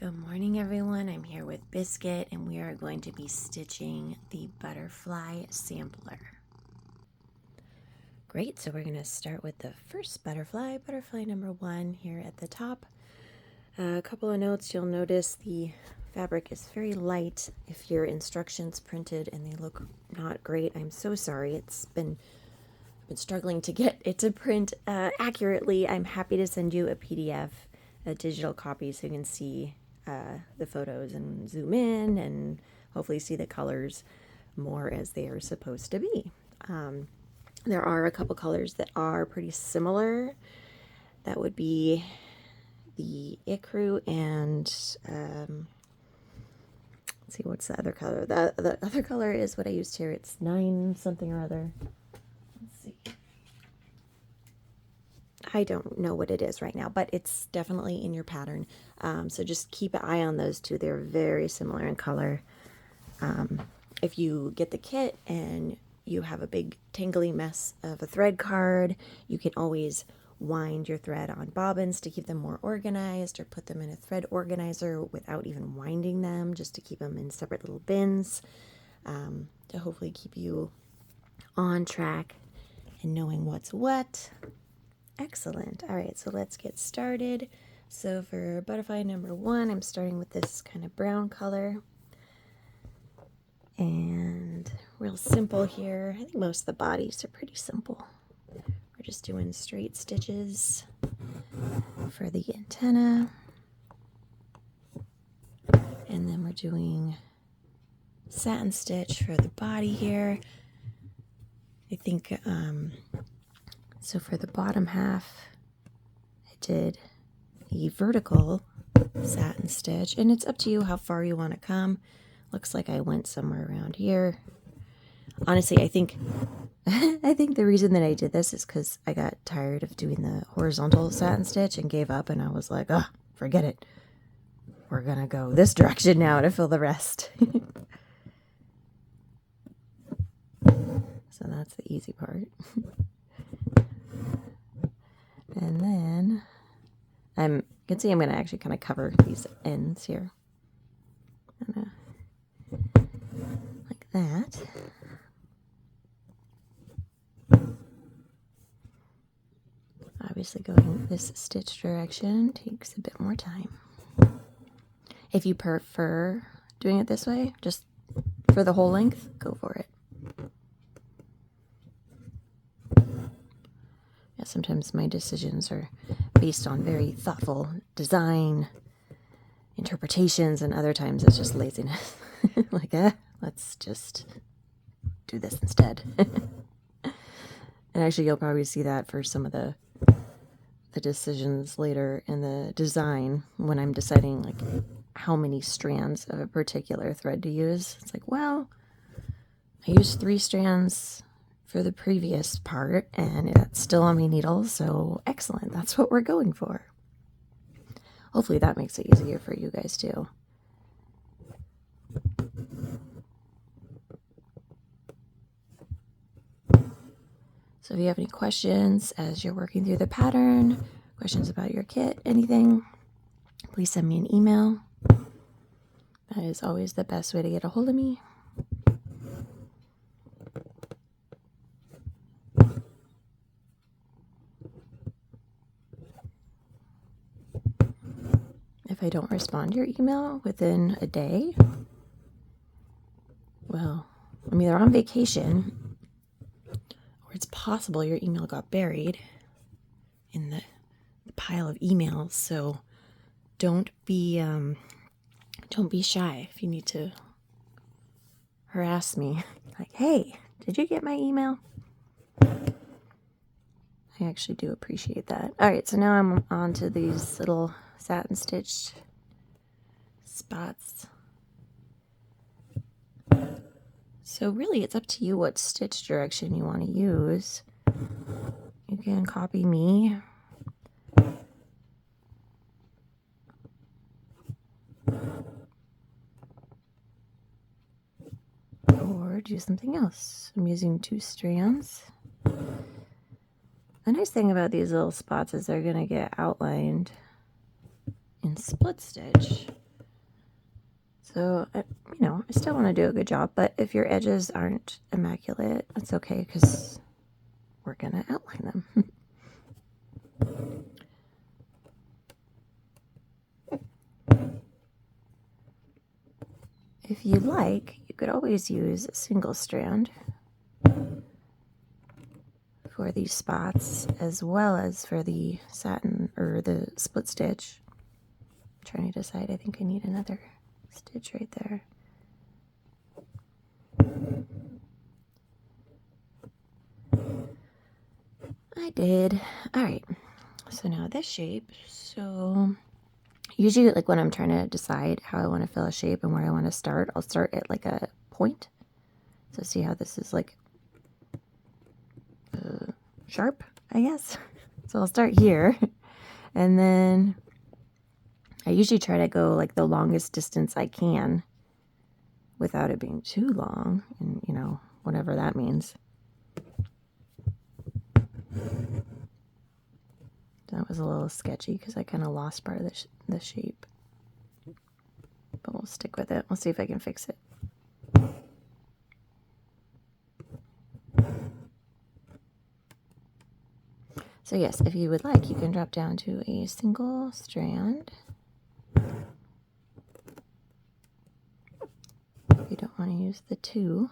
Good morning, everyone. I'm here with Biscuit, and we are going to be stitching the butterfly sampler. Great, so we're going to start with the first butterfly number 1 here at the top. A couple of notes. You'll notice the fabric is very light. If your instructions printed and they look not great, I'm so sorry. I've been struggling to get it to print accurately. I'm happy to send you a PDF, a digital copy, so you can see the photos and zoom in and hopefully see the colors more as they are supposed to be. There are a couple colors that are pretty similar. That would be the ecru and let's see, what's the other color? The other color is what I used here. It's 9 something or other. Let's see. I don't know what it is right now, but it's definitely in your pattern. So just keep an eye on those two. They're very similar in color. If you get the kit and you have a big tangly mess of a thread card, you can always wind your thread on bobbins to keep them more organized, or put them in a thread organizer without even winding them, just to keep them in separate little bins, to hopefully keep you on track and knowing what's what. Excellent. All right, so let's get started. So for butterfly number 1, I'm starting with this kind of brown color. And real simple here. I think most of the bodies are pretty simple. We're just doing straight stitches for the antenna. And then we're doing satin stitch for the body here. I think so for the bottom half, I did a vertical satin stitch, and it's up to you how far you want to come. Looks like I went somewhere around here. Honestly, I think the reason that I did this is because I got tired of doing the horizontal satin stitch and gave up, and I was like, oh, forget it. We're gonna go this direction now to fill the rest. So that's the easy part. And then you can see I'm going to actually kind of cover these ends here. Like that. Obviously going this stitch direction takes a bit more time. If you prefer doing it this way, just for the whole length, go for it. Sometimes my decisions are based on very thoughtful design interpretations, and other times it's just laziness. Like, let's just do this instead. And actually, you'll probably see that for some of the decisions later in the design when I'm deciding like how many strands of a particular thread to use. It's like, well, I used 3 strands for the previous part, and it's still on my needle, so excellent. That's what we're going for. Hopefully that makes it easier for you guys too. So if you have any questions as you're working through the pattern, questions about your kit, anything, please send me an email. That is always the best way to get a hold of me. If I don't respond to your email within a day, well, I'm either on vacation or it's possible your email got buried in the pile of emails. So don't be shy if you need to harass me. Like, hey, did you get my email? I actually do appreciate that. All right, so now I'm on to these little satin stitched spots. So really it's up to you what stitch direction you want to use. You can copy me. Or do something else. I'm using 2 strands. The nice thing about these little spots is they're going to get outlined in split stitch. So, you know, I still want to do a good job, but if your edges aren't immaculate, that's okay because we're going to outline them. If you like, you could always use a single strand for these spots as well as for the satin or the split stitch. I'm trying to decide, I think I need another stitch right there. I did. All right, so now this shape. So usually like when I'm trying to decide how I want to fill a shape and where I want to start, I'll start at like a point. So see how this is like sharp, I guess. So I'll start here and then I usually try to go like the longest distance I can without it being too long, and you know, whatever that means. That was a little sketchy because I kind of lost part of the shape. But we'll stick with it. We'll see if I can fix it. So yes, if you would like, you can drop down to a single strand. If you don't want to use the two.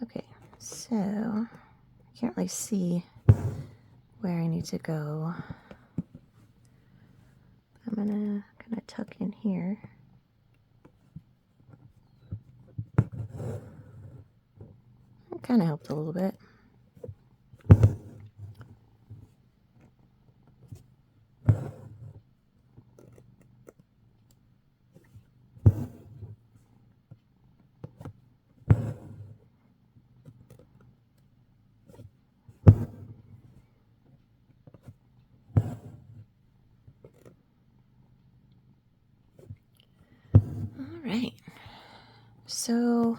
Okay, so I can't really see where I need to go. I'm gonna kind of tuck in here. It kind of helped a little bit. All right. So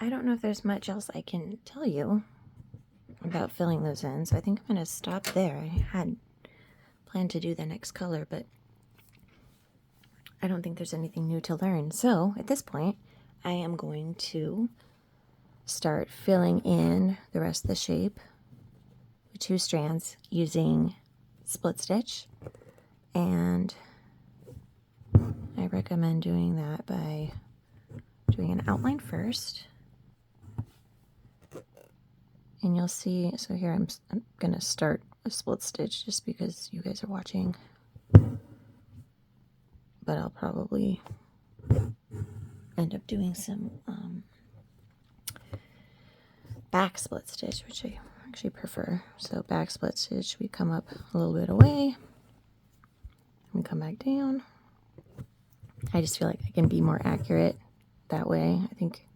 I don't know if there's much else I can tell you about filling those in, so I think I'm going to stop there. I had planned to do the next color, but I don't think there's anything new to learn. So at this point, I am going to start filling in the rest of the shape with 2 strands using split stitch, and I recommend doing that by doing an outline first. And you'll see, so here I'm going to start a split stitch just because you guys are watching. But I'll probably end up doing some back split stitch, which I actually prefer. So back split stitch, we come up a little bit away. We come back down. I just feel like I can be more accurate that way. I think,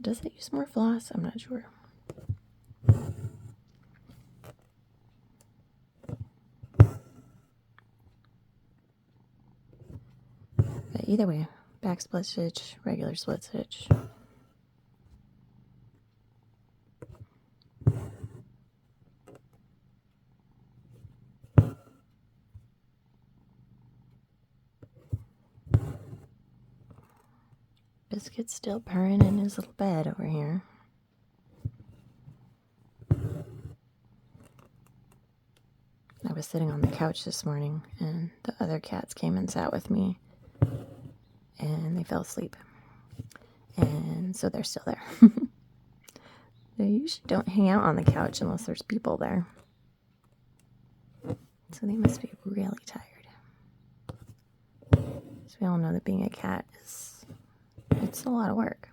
does it use more floss? I'm not sure. But either way, back split stitch, regular split stitch. Biscuit's still purring in his little bed over here. I was sitting on the couch this morning and the other cats came and sat with me and they fell asleep. And so they're still there. They usually don't hang out on the couch unless there's people there. So they must be really tired. So we all know that being a cat it's a lot of work.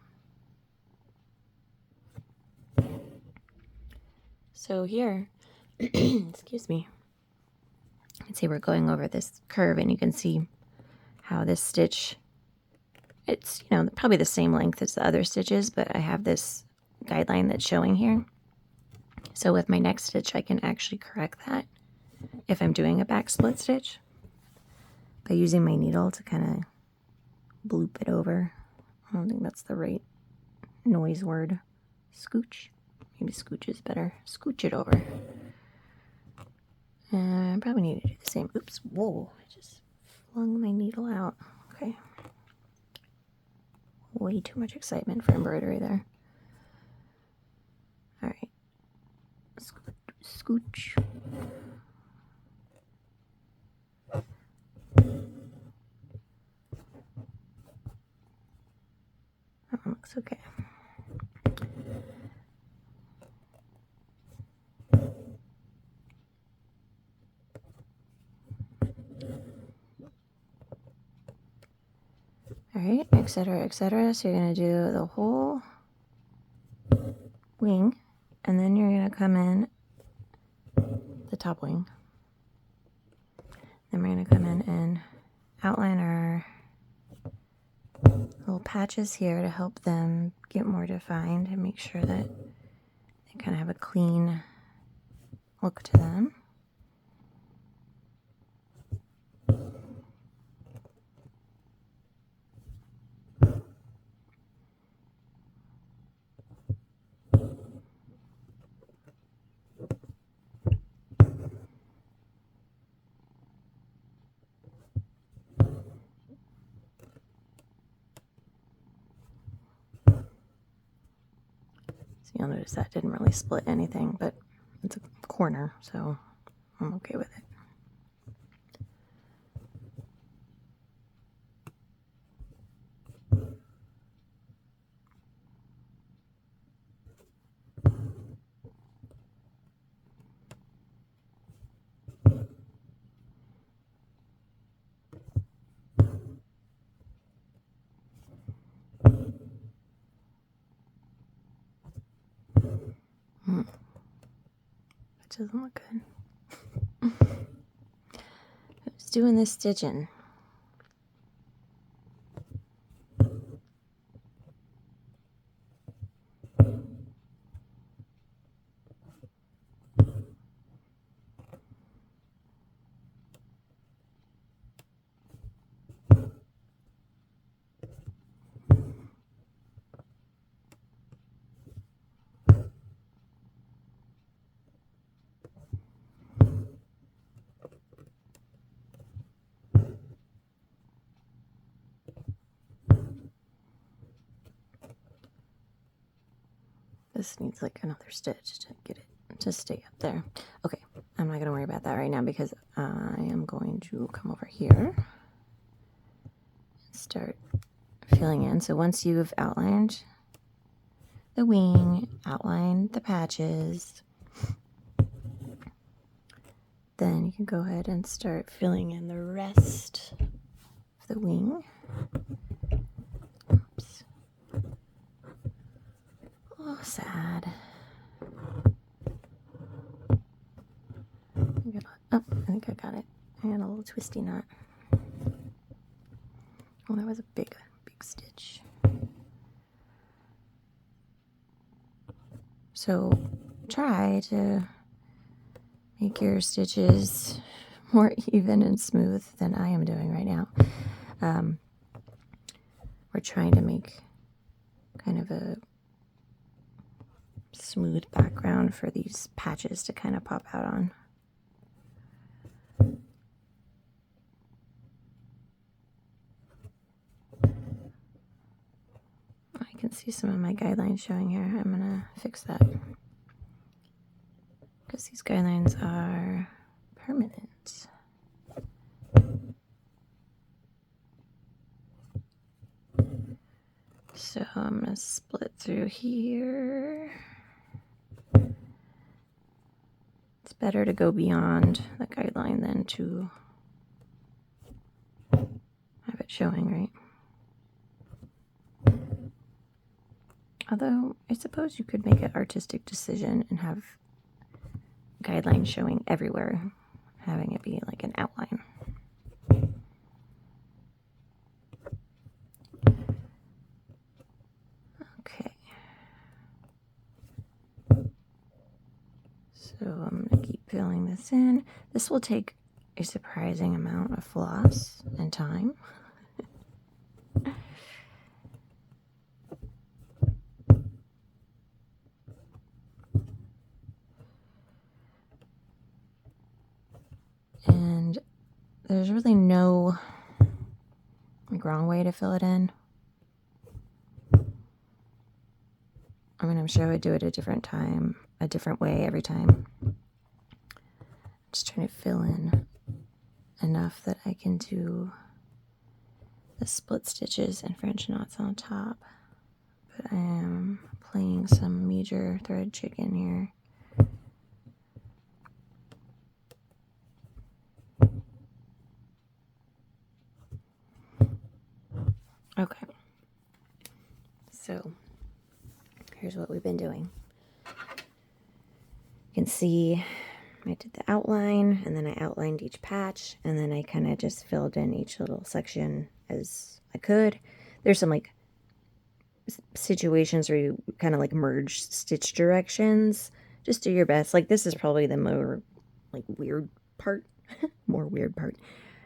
So here, excuse me, let's see, we're going over this curve and you can see how this stitch, it's, you know, probably the same length as the other stitches, but I have this guideline that's showing here. So with my next stitch, I can actually correct that if I'm doing a back split stitch. by using my needle to kind of bloop it over. I don't think that's the right noise word. Scooch. Maybe scooch is better. Scooch it over. And I probably need to do the same. Oops. Whoa. I just flung my needle out. Okay. Way too much excitement for embroidery there. All right. Scooch. That one looks okay. All right, etc., etc. So you're going to do the whole wing, and then you're going to come in the top wing. Then we're going to come in and outline our little patches here to help them get more defined and make sure that they kind of have a clean look to them. So you'll notice that didn't really split anything, but it's a corner, so I'm okay with it. That doesn't look good. Who's doing this stitching? This needs like another stitch to get it to stay up there. Okay, I'm not going to worry about that right now because I am going to come over here and start filling in. So once you've outlined the wing, outlined the patches, then you can go ahead and start filling in the rest of the wing. Oops. Oh, sad. Oh, I think I got it. I had a little twisty knot. Oh, that was a big stitch. So try to make your stitches more even and smooth than I am doing right now. We're trying to make kind of a smooth background for these patches to kind of pop out on. I can see some of my guidelines showing here. I'm gonna fix that because these guidelines are permanent. So I'm gonna split through here. It's better to go beyond the guideline than to have it showing, right? Although, I suppose you could make an artistic decision and have guidelines showing everywhere, having it be like an outline. Okay. So I'm going to keep filling this in. This will take a surprising amount of floss and time. And there's really no wrong way to fill it in. I mean, I'm sure I would do it a different way every time. Just trying to fill in enough that I can do the split stitches and French knots on top. But I am playing some major thread chicken here. Okay, so here's what we've been doing. You can see I did the outline, and then I outlined each patch, and then I kind of just filled in each little section as I could. There's some like situations where you kind of like merge stitch directions. Just do your best. Like this is probably the more like weird part, more weird part,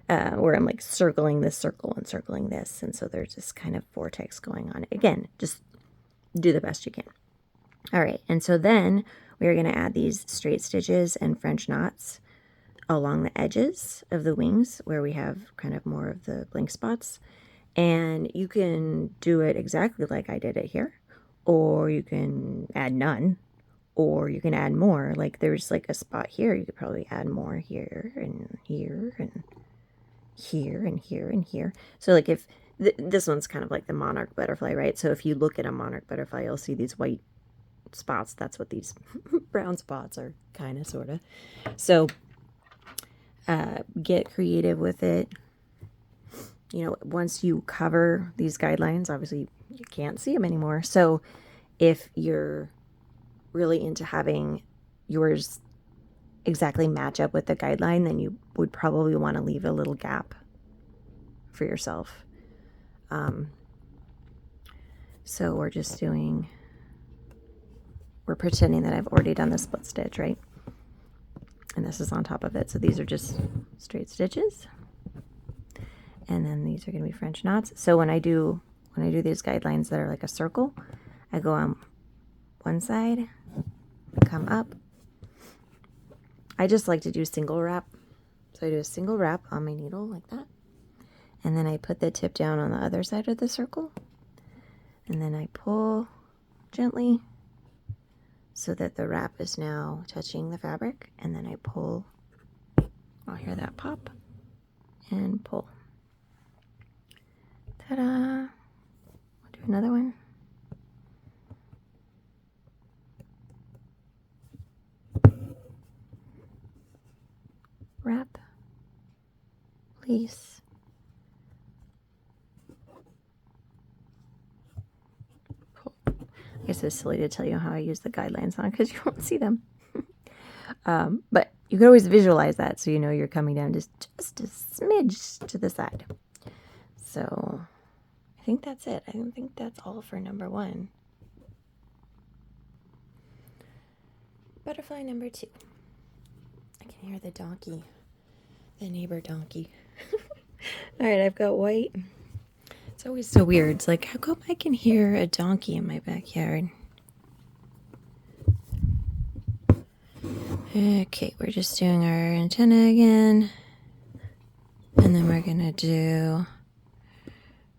where I'm like circling this circle and circling this, and so there's this kind of vortex going on. Again, just do the best you can. All right, and so then we're going to add these straight stitches and French knots along the edges of the wings where we have kind of more of the blank spots. And you can do it exactly like I did it here, or you can add none, or you can add more. Like there's like a spot here, you could probably add more here and here and here and here and here. So like if this one's kind of like the monarch butterfly, right? So if you look at a monarch butterfly, you'll see these white spots. That's what these brown spots are, kind of, sort of. So get creative with it. You know, once you cover these guidelines, obviously you can't see them anymore. So if you're really into having yours exactly match up with the guideline, then you would probably want to leave a little gap for yourself. So we're pretending that I've already done the split stitch, right? And this is on top of it. So these are just straight stitches. And then these are going to be French knots. So when I do these guidelines that are like a circle, I go on one side, come up. I just like to do single wrap. So I do a single wrap on my needle like that. And then I put the tip down on the other side of the circle. And then I pull gently so that the wrap is now touching the fabric. And then I pull, I'll hear that pop, and pull. Ta-da! I'll do another one. Wrap, release. Pull. I guess it's silly to tell you how I use the guidelines on because you won't see them. But you can always visualize that so you know you're coming down just a smidge to the side. So I think that's it. I don't think that's all for number 1. Butterfly number 2. I can hear the donkey, the neighbor donkey. All right, I've got white. It's always so weird. It's like, how come I can hear a donkey in my backyard? Okay, we're just doing our antenna again. And then we're gonna do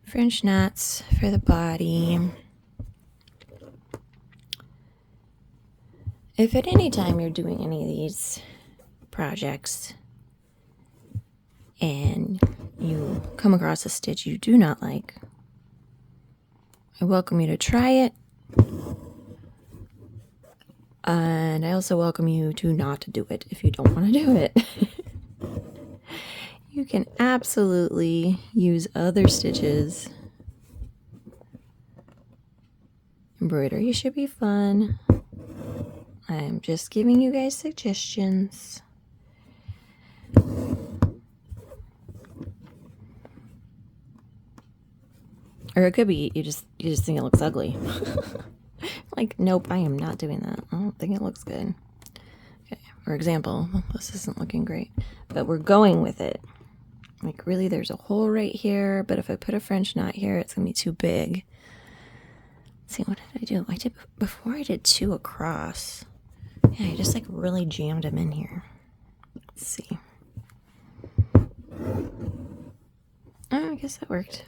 French knots for the body. If at any time you're doing any of these projects and you come across a stitch you do not like, I welcome you to try it. And I also welcome you to not do it if you don't want to do it. You can absolutely use other stitches. Embroidery should be fun. I'm just giving you guys suggestions. Or it could be you just think it looks ugly. Like, nope, I am not doing that. I don't think it looks good. Okay, for example, well, this isn't looking great, but we're going with it. Like really there's a hole right here, but if I put a French knot here, it's gonna be too big. Let's see, what did I do? Before I did 2 across. Yeah, I just like really jammed them in here. Let's see. Oh, I guess that worked.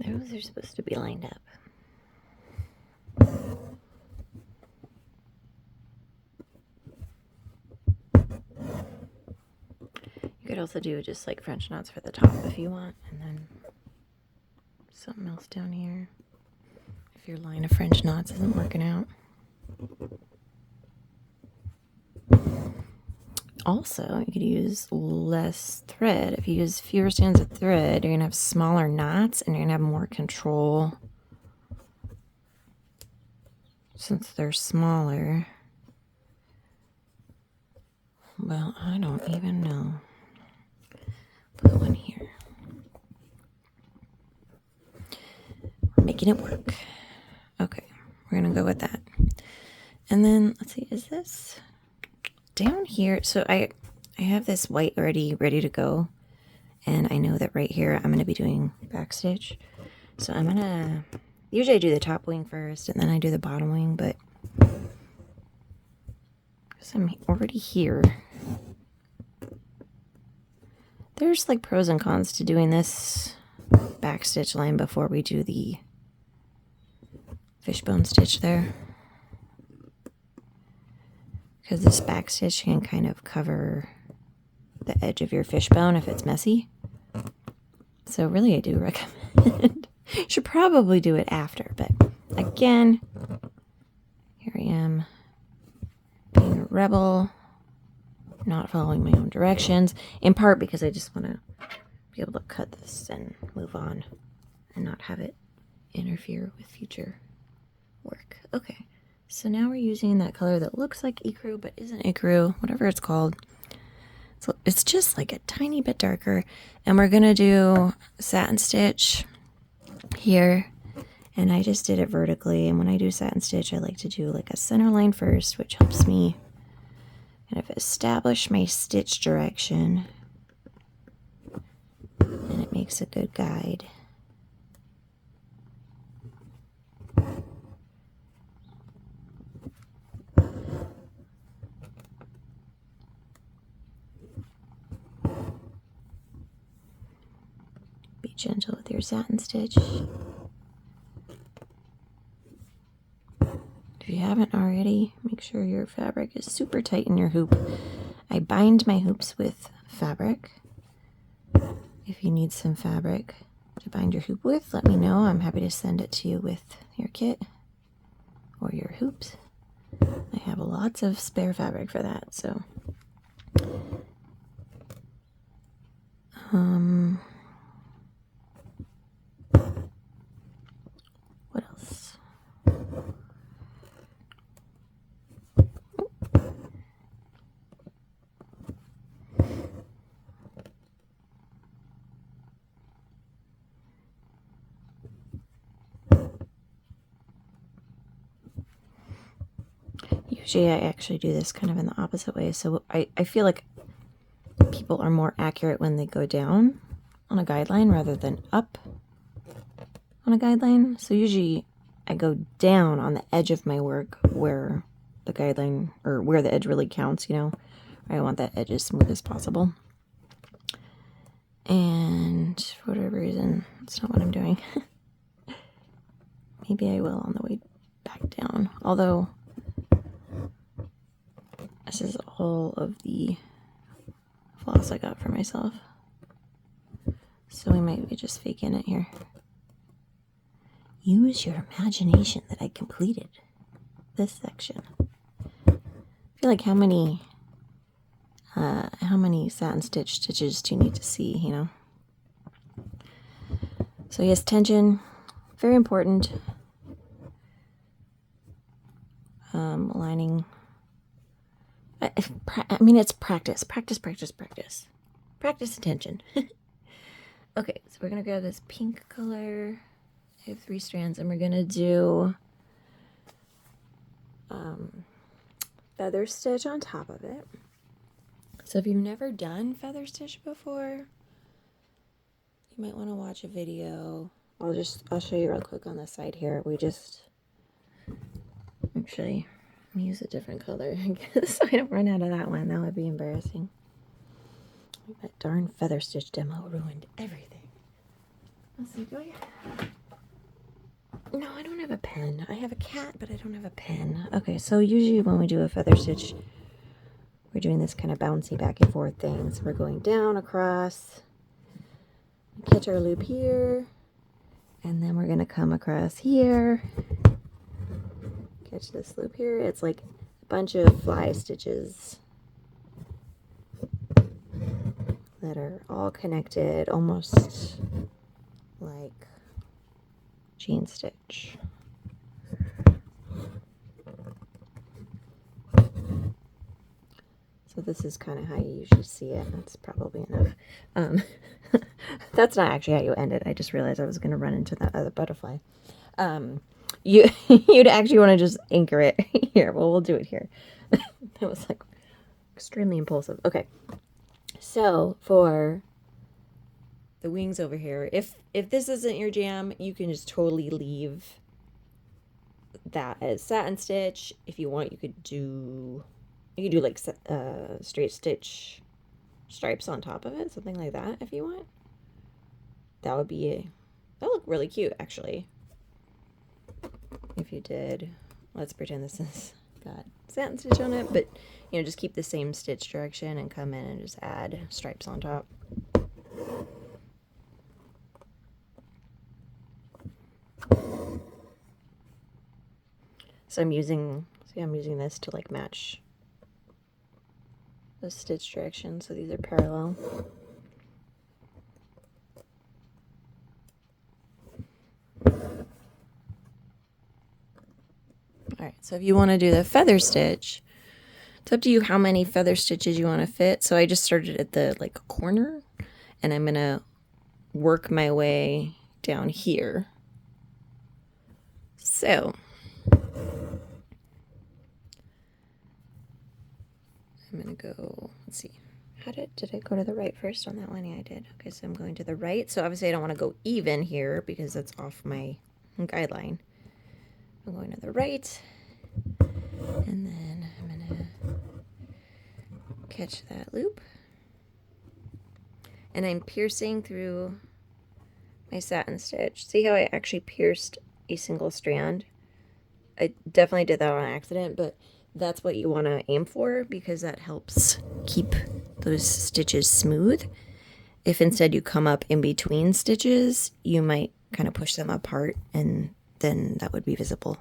Those are supposed to be lined up. You could also do just like French knots for the top if you want, and then something else down here if your line of French knots isn't working out. Also, you could use less thread. If you use fewer strands of thread, you're going to have smaller knots and you're going to have more control. Since they're smaller. Well, I don't even know. Put one here. We're making it work. Okay, we're going to go with that. And then, let's see, is this down here? So I have this white already ready to go. And I know that right here I'm going to be doing backstitch. So I'm going to, usually I do the top wing first and then I do the bottom wing, but because I'm already here. There's like pros and cons to doing this backstitch line before we do the fishbone stitch there. Because this backstitch can kind of cover the edge of your fishbone if it's messy. So really I do recommend. You should probably do it after, but again, here I am being a rebel, not following my own directions, in part because I just want to be able to cut this and move on and not have it interfere with future work. Okay, so now we're using that color that looks like ecru but isn't ecru, whatever it's called. So it's just like a tiny bit darker, and we're gonna do satin stitch here, and I just did it vertically. And when I do satin stitch, I like to do like a center line first, which helps me kind of establish my stitch direction, and it makes a good guide. Be gentle with your satin stitch. If you haven't already, make sure your fabric is super tight in your hoop. I bind my hoops with fabric. If you need some fabric to bind your hoop with, let me know. I'm happy to send it to you with your kit or your hoops. I have lots of spare fabric for that, so. What else? Usually I actually do this kind of in the opposite way. So I feel like people are more accurate when they go down on a guideline rather than up on a guideline. So usually I go down on the edge of my work where the guideline, or where the edge really counts, you know. I want that edge as smooth as possible. And for whatever reason, that's not what I'm doing. Maybe I will on the way back down. Although this is all of the floss I got for myself. So we might be just faking it here. Use your imagination that I completed this section. I feel like how many satin stitches do you need to see, you know? So yes, tension, very important. Lining. I mean, it's practice. Practice and tension. Okay, so we're gonna grab this pink color. I have 3 strands, and we're gonna do feather stitch on top of it. So if you've never done feather stitch before, you might want to watch a video. I'll show you real quick on the side here. We just actually use a different color, I guess, so I don't run out of that one. That would be embarrassing. That darn feather stitch demo ruined everything. Let's see, do I? No, I don't have a pen. I have a cat, but I don't have a pen. Okay, so usually when we do a feather stitch, we're doing this kind of bouncy back and forth thing. So we're going down, across, catch our loop here, and then we're gonna come across here, catch this loop here. It's like a bunch of fly stitches that are all connected, almost like chain stitch. So this is kind of how you usually see it. That's probably enough. That's not actually how you end it. I just realized I was going to run into that other butterfly. You'd actually want to just anchor it here. Well, we'll do it here. That was like extremely impulsive. Okay. So for the wings over here, if this isn't your jam, you can just totally leave that as satin stitch. If you want, you could do like straight stitch stripes on top of it, something like that. If you want, that would look really cute, actually. If you did, let's pretend this has got satin stitch on it, but you know, just keep the same stitch direction and come in and just add stripes on top. So I'm using this to like match the stitch direction, so these are parallel. Alright, so if you want to do the feather stitch, it's up to you how many feather stitches you want to fit. So I just started at the like corner, and I'm gonna work my way down here. So I'm gonna go, let's see, did I go to the right first on that one? Yeah, I did. Okay, so I'm going to the right. So obviously I don't want to go even here because that's off my guideline. I'm going to the right, and then I'm gonna catch that loop, and I'm piercing through my satin stitch. See how I actually pierced a single strand? I definitely did that on accident, but that's what you want to aim for because that helps keep those stitches smooth. If instead you come up in between stitches, you might kind of push them apart, and then that would be visible.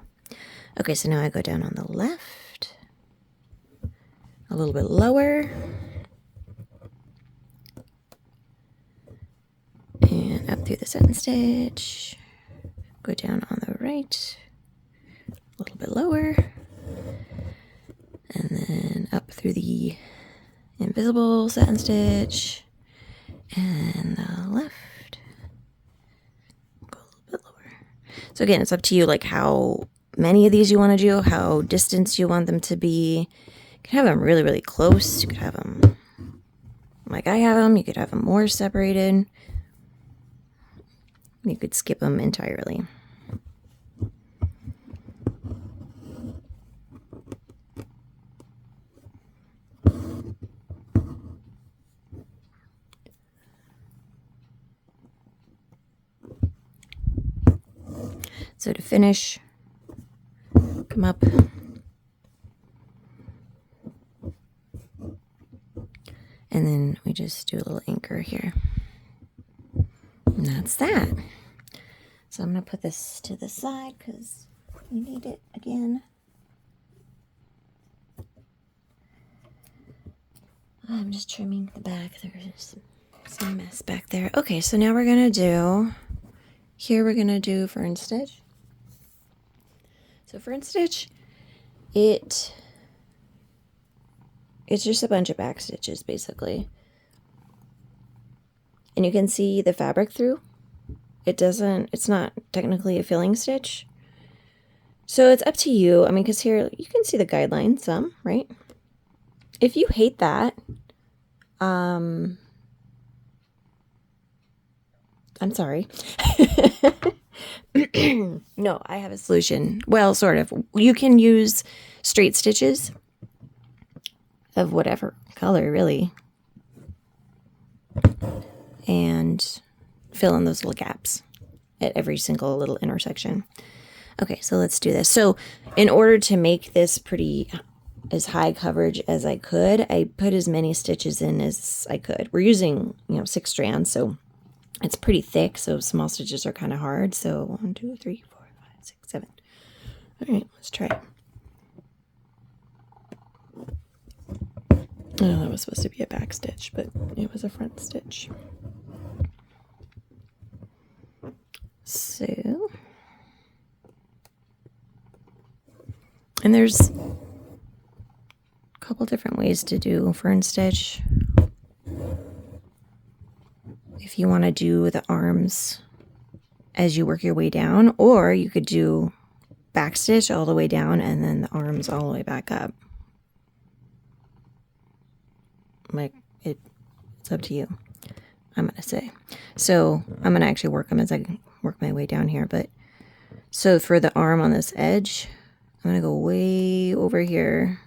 Okay, so now I go down on the left, a little bit lower, and up through the satin stitch, go down on the right, a little bit lower, and then up through the invisible satin stitch, and the left, go a little bit lower. So again, it's up to you, like how many of these you want to do, how distant you want them to be. You can have them really, really close. You could have them like I have them. You could have them more separated. You could skip them entirely. So to finish, come up. And then we just do a little anchor here. And that's that. So I'm going to put this to the side because we need it again. I'm just trimming the back. There's some mess back there. Okay, so now we're going to do, here we're going to do fern stitch. So fern stitch, it's just a bunch of back stitches basically. And you can see the fabric through. It's not technically a filling stitch. So it's up to you. I mean, because here you can see the guidelines some, right? If you hate that, I'm sorry. No, I have a solution. Well, sort of. You can use straight stitches of whatever color, really, and fill in those little gaps at every single little intersection. Okay, so let's do this. So in order to make this pretty as high coverage as I could, I put as many stitches in as I could. We're using, 6 strands, so it's pretty thick, so small stitches are kind of hard. So 1, 2, 3, 4, 5, 6, 7. All right, let's try it. Oh, that was supposed to be a back stitch, but it was a front stitch. So, and there's a couple different ways to do fern stitch. If you want to do the arms as you work your way down, or you could do back stitch all the way down and then the arms all the way back up. Like it's up to you, I'm gonna say. So I'm gonna actually work them as I work my way down here. But so for the arm on this edge, I'm gonna go way over here,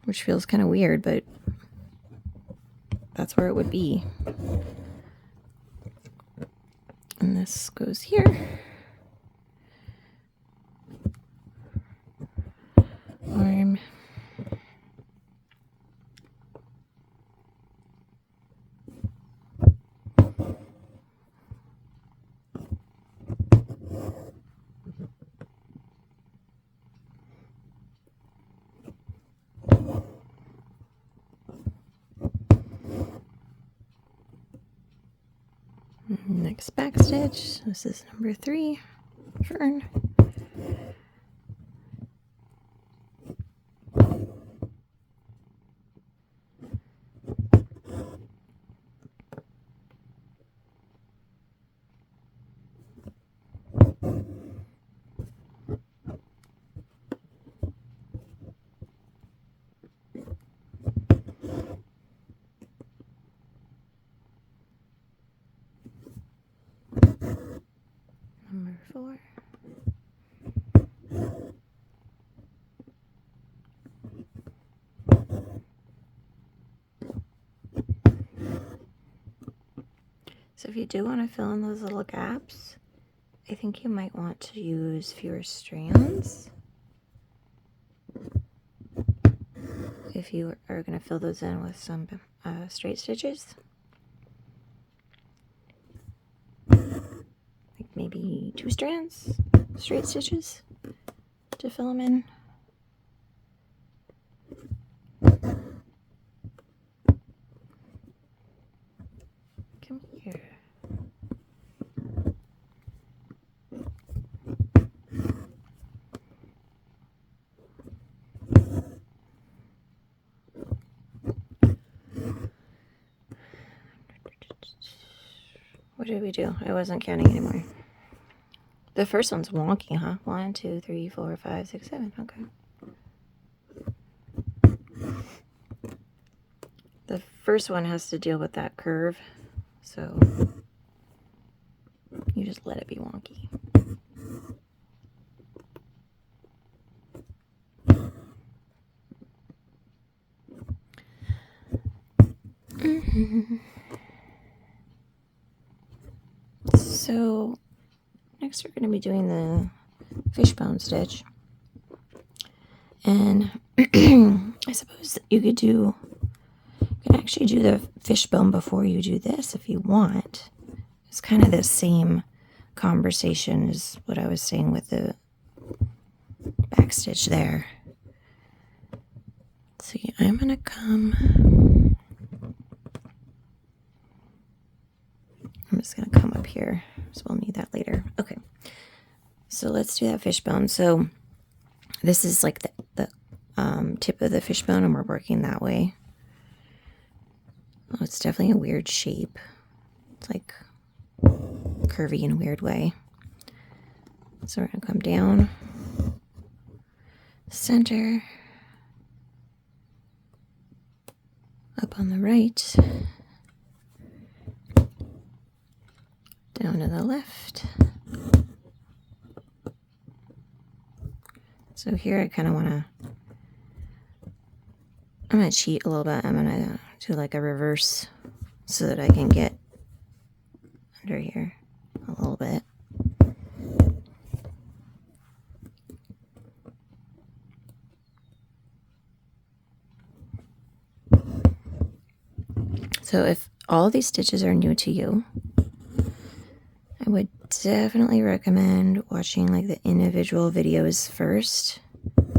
which feels kind of weird, but that's where it would be. And this goes here. Arm. Next back stitch. This is number 3, fern. Number 4. So if you do want to fill in those little gaps, I think you might want to use fewer strands. If you are going to fill those in with some straight stitches. Like maybe 2 strands, straight stitches to fill them in. Come here. What did we do? I wasn't counting anymore. The first one's wonky, huh? 1, 2, 3, 4, 5, 6, 7. Okay. The first one has to deal with that curve, so you just let it be wonky. So next we're going to be doing fishbone stitch. And I suppose you can actually do the fishbone before you do this if you want. It's kind of the same conversation as what I was saying with the back stitch there. So I'm gonna come. I'm just gonna come up here, so we'll need that later. Okay, so let's do that fishbone. So this is like the tip of the fishbone, and we're working that way. Oh, it's definitely a weird shape. It's like curvy in a weird way. So we're gonna come down, center, up on the right, down to the left. So here I kind of want to, I'm going to cheat a little bit. I'm going to do like a reverse so that I can get under here a little bit. So if all of these stitches are new to you, I would definitely recommend watching like the individual videos first,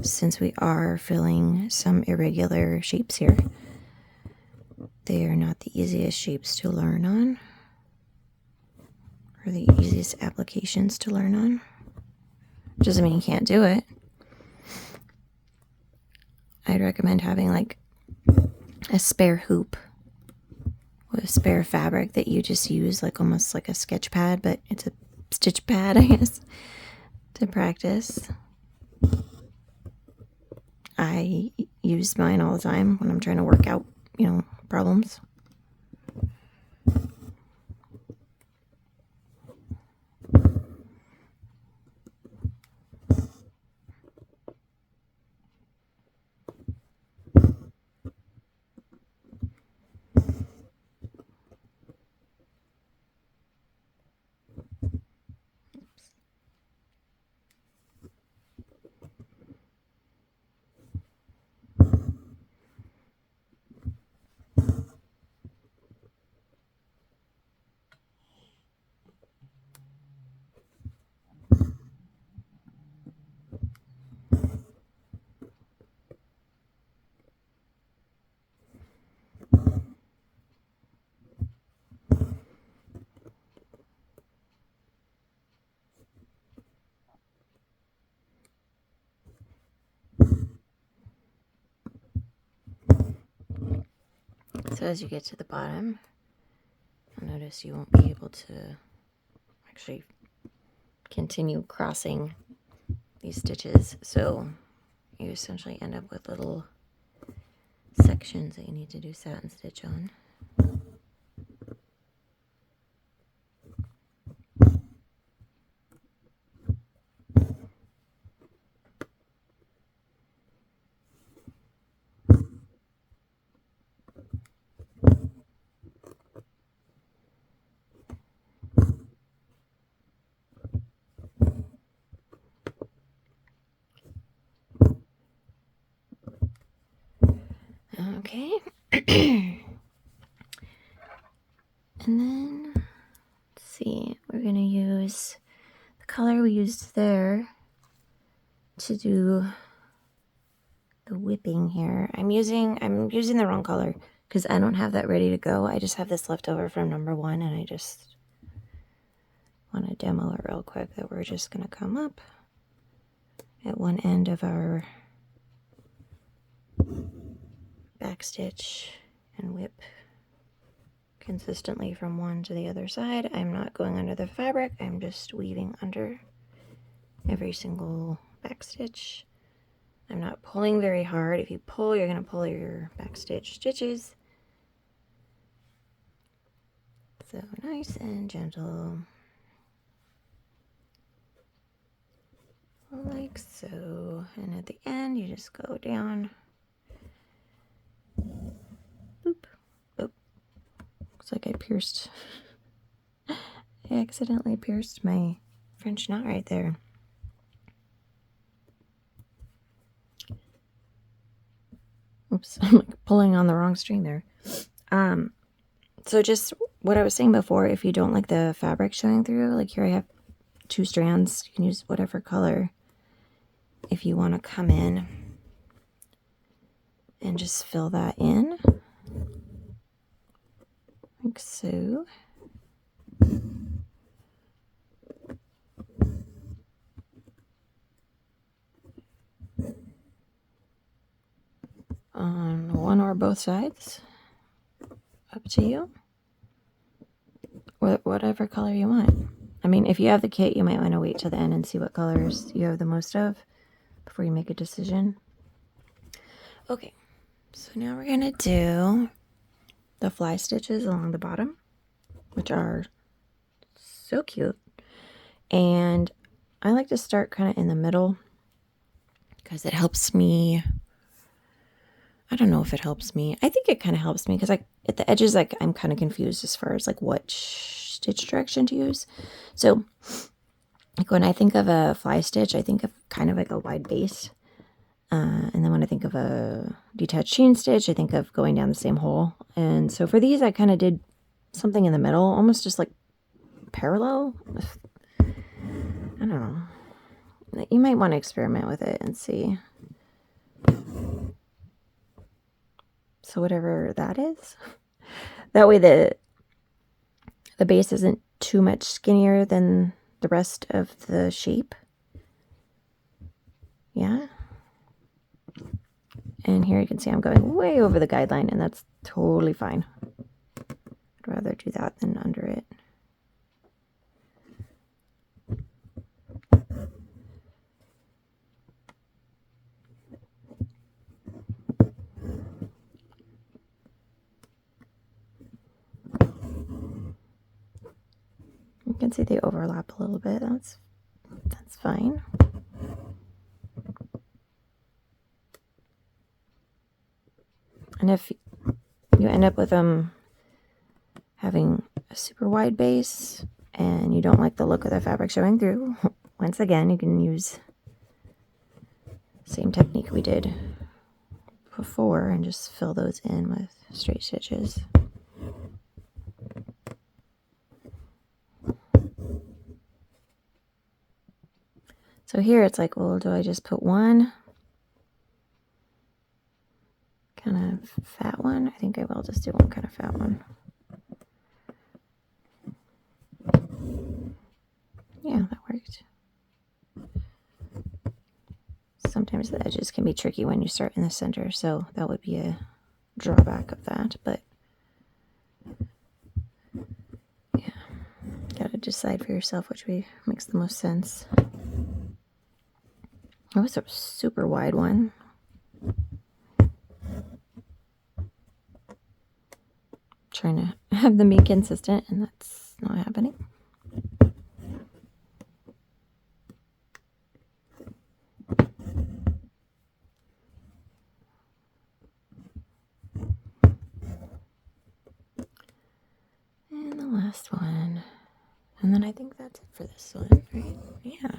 since we are filling some irregular shapes here. They are not the easiest shapes to learn on, or the easiest applications to learn on. Doesn't mean you can't do it. I'd recommend having like a spare hoop with spare fabric that you just use like almost like a sketch pad, but it's a stitch pad, I guess, to practice. I use mine all the time when I'm trying to work out, problems. So as you get to the bottom, you'll notice you won't be able to actually continue crossing these stitches. So you essentially end up with little sections that you need to do satin stitch on. Okay. And then, let's see, we're going to use the color we used there to do the whipping here. I'm using the wrong color because I don't have that ready to go. I just have this left over from number 1, and I just want to demo it real quick that we're just going to come up at one end of our back stitch and whip consistently from one to the other side. I'm not going under the fabric, I'm just weaving under every single back stitch. I'm not pulling very hard. If you pull, you're going to pull your back stitch stitches. So nice and gentle, like so. And at the end, you just go down. Boop. Oh, looks like I accidentally pierced my French knot right there. Oops, I'm like pulling on the wrong string there. So just what I was saying before, if you don't like the fabric showing through, like here I have 2 strands. You can use whatever color if you want to come in and just fill that in, like so. On one or both sides, up to you. Whatever color you want. I mean, if you have the kit, you might want to wait till the end and see what colors you have the most of before you make a decision. Okay, so now we're gonna do the fly stitches along the bottom, which are so cute. And I like to start kind of in the middle because it helps me. I don't know if it helps me. I think it kind of helps me because at the edges, like I'm kind of confused as far as like what stitch direction to use. So like when I think of a fly stitch, I think of kind of like a wide base. And then when I think of a detached chain stitch, I think of going down the same hole. And so for these, I kind of did something in the middle, almost just like parallel. I don't know. You might want to experiment with it and see. So whatever that is, that way the base isn't too much skinnier than the rest of the shape. Yeah. And here you can see I'm going way over the guideline, and that's totally fine. I'd rather do that than under it. You can see they overlap a little bit. That's fine. And if you end up with them having a super wide base and you don't like the look of the fabric showing through, once again, you can use the same technique we did before and just fill those in with straight stitches. So here it's like, well, do I just put one kind of fat one? I think I will just do one kind of fat one. Yeah, that worked. Sometimes the edges can be tricky when you start in the center, so that would be a drawback of that, but yeah, gotta decide for yourself which way makes the most sense. That was a super wide one. Trying to have them be consistent, and that's not happening. And the last one. And then I think that's it for this one, right? Yeah.